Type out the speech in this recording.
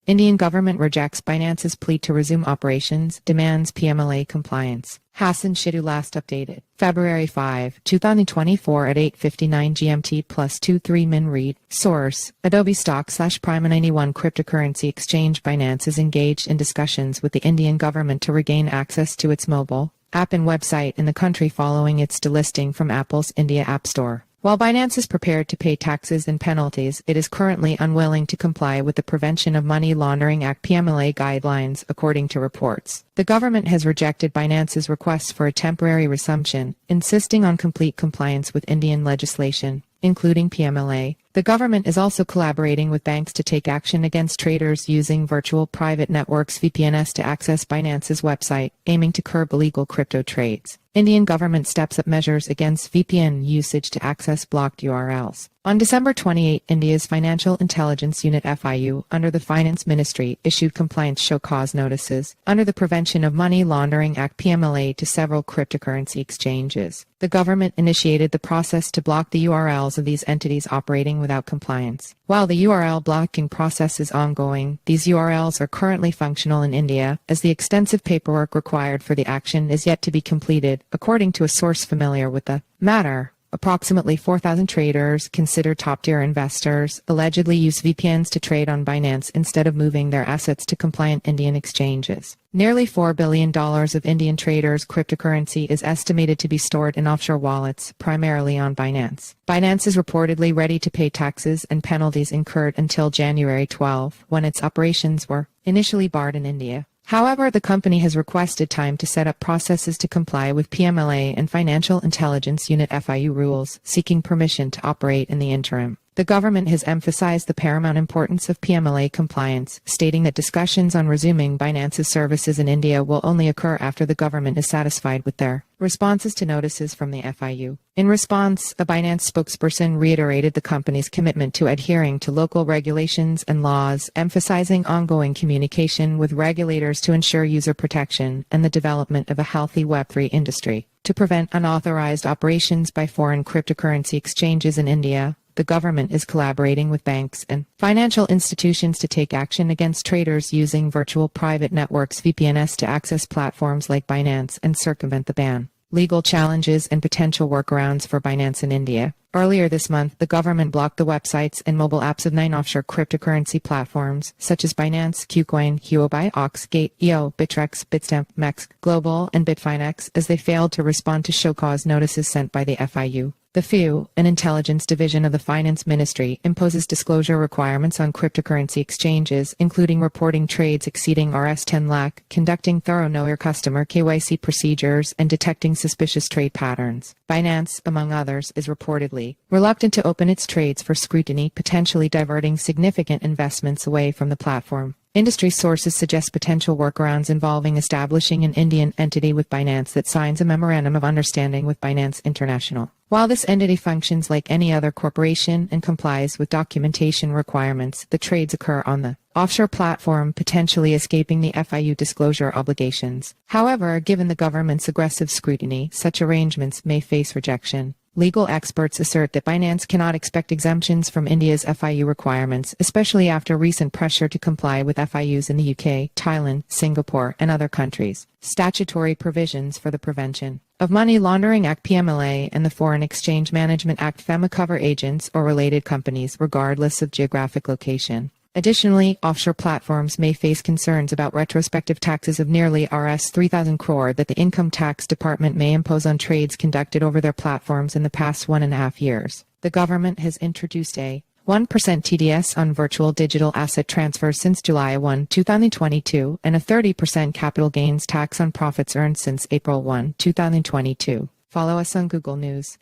Indian government rejects Binance's plea to resume operations, demands PMLA compliance. Hassan Shittu last updated. February 5, 2024 at 8:59 GMT plus 23 min read. Source: AdobeStock/Prime91 cryptocurrency exchange. Binance is engaged in discussions with the Indian government to regain access to its mobile app and website in the country following its delisting from Apple's India App Store. While Binance is prepared to pay taxes and penalties, it is currently unwilling to comply with the Prevention of Money Laundering Act (PMLA) guidelines, according to reports. The government has rejected Binance's request for a temporary resumption, insisting on complete compliance with Indian legislation, including PMLA. The government is also collaborating with banks to take action against traders using virtual private networks (VPNs) to access Binance's website, aiming to curb illegal crypto trades. Indian government steps up measures against VPN usage to access blocked URLs. On December 28, India's Financial Intelligence Unit (FIU), under the Finance Ministry, issued compliance show cause notices under the Prevention of Money Laundering Act (PMLA) to several cryptocurrency exchanges. The government initiated the process to block the URLs of these entities operating without compliance. While the URL blocking process is ongoing, these URLs are currently functional in India, as the extensive paperwork required for the action is yet to be completed, according to a source familiar with the matter. Approximately 4,000 traders, considered top-tier investors, allegedly use VPNs to trade on Binance instead of moving their assets to compliant Indian exchanges. Nearly $4 billion of Indian traders' cryptocurrency is estimated to be stored in offshore wallets, primarily on Binance. Binance is reportedly ready to pay taxes and penalties incurred until January 12, when its operations were initially barred in India. However, the company has requested time to set up processes to comply with PMLA and Financial Intelligence Unit (FIU) rules, seeking permission to operate in the interim. The government has emphasized the paramount importance of PMLA compliance, stating that discussions on resuming Binance's services in India will only occur after the government is satisfied with their responses to notices from the FIU. In response, a Binance spokesperson reiterated the company's commitment to adhering to local regulations and laws, emphasizing ongoing communication with regulators to ensure user protection and the development of a healthy Web3 industry. To prevent unauthorized operations by foreign cryptocurrency exchanges in India, the government is collaborating with banks and financial institutions to take action against traders using virtual private networks (VPNs) to access platforms like Binance and circumvent the ban. Legal challenges and potential workarounds for Binance in India. Earlier this month, the government blocked the websites and mobile apps of 9 offshore cryptocurrency platforms, such as Binance, KuCoin, Huobi, Oxgate, EO, Bittrex, Bitstamp, Mex, Global, and Bitfinex, as they failed to respond to show cause notices sent by the FIU. The FIU, an intelligence division of the Finance Ministry, imposes disclosure requirements on cryptocurrency exchanges, including reporting trades exceeding Rs 10 lakh, conducting thorough Know Your Customer (KYC) procedures, and detecting suspicious trade patterns. Binance, among others, is reportedly reluctant to open its trades for scrutiny, potentially diverting significant investments away from the platform. Industry sources suggest potential workarounds involving establishing an Indian entity with Binance that signs a memorandum of understanding with Binance International. While this entity functions like any other corporation and complies with documentation requirements, the trades occur on the offshore platform, potentially escaping the FIU disclosure obligations. However, given the government's aggressive scrutiny, such arrangements may face rejection. Legal experts assert that Binance cannot expect exemptions from India's FIU requirements, especially after recent pressure to comply with FIUs in the UK, Thailand, Singapore, and other countries. Statutory provisions for the Prevention of Money Laundering Act (PMLA) and the Foreign Exchange Management Act (FEMA) cover agents or related companies regardless of geographic location. Additionally, offshore platforms may face concerns about retrospective taxes of nearly Rs 3,000 crore that the Income Tax Department may impose on trades conducted over their platforms in the past 1.5 years. The government has introduced a 1% TDS on virtual digital asset transfers since July 1, 2022, and a 30% capital gains tax on profits earned since April 1, 2022. Follow us on Google News.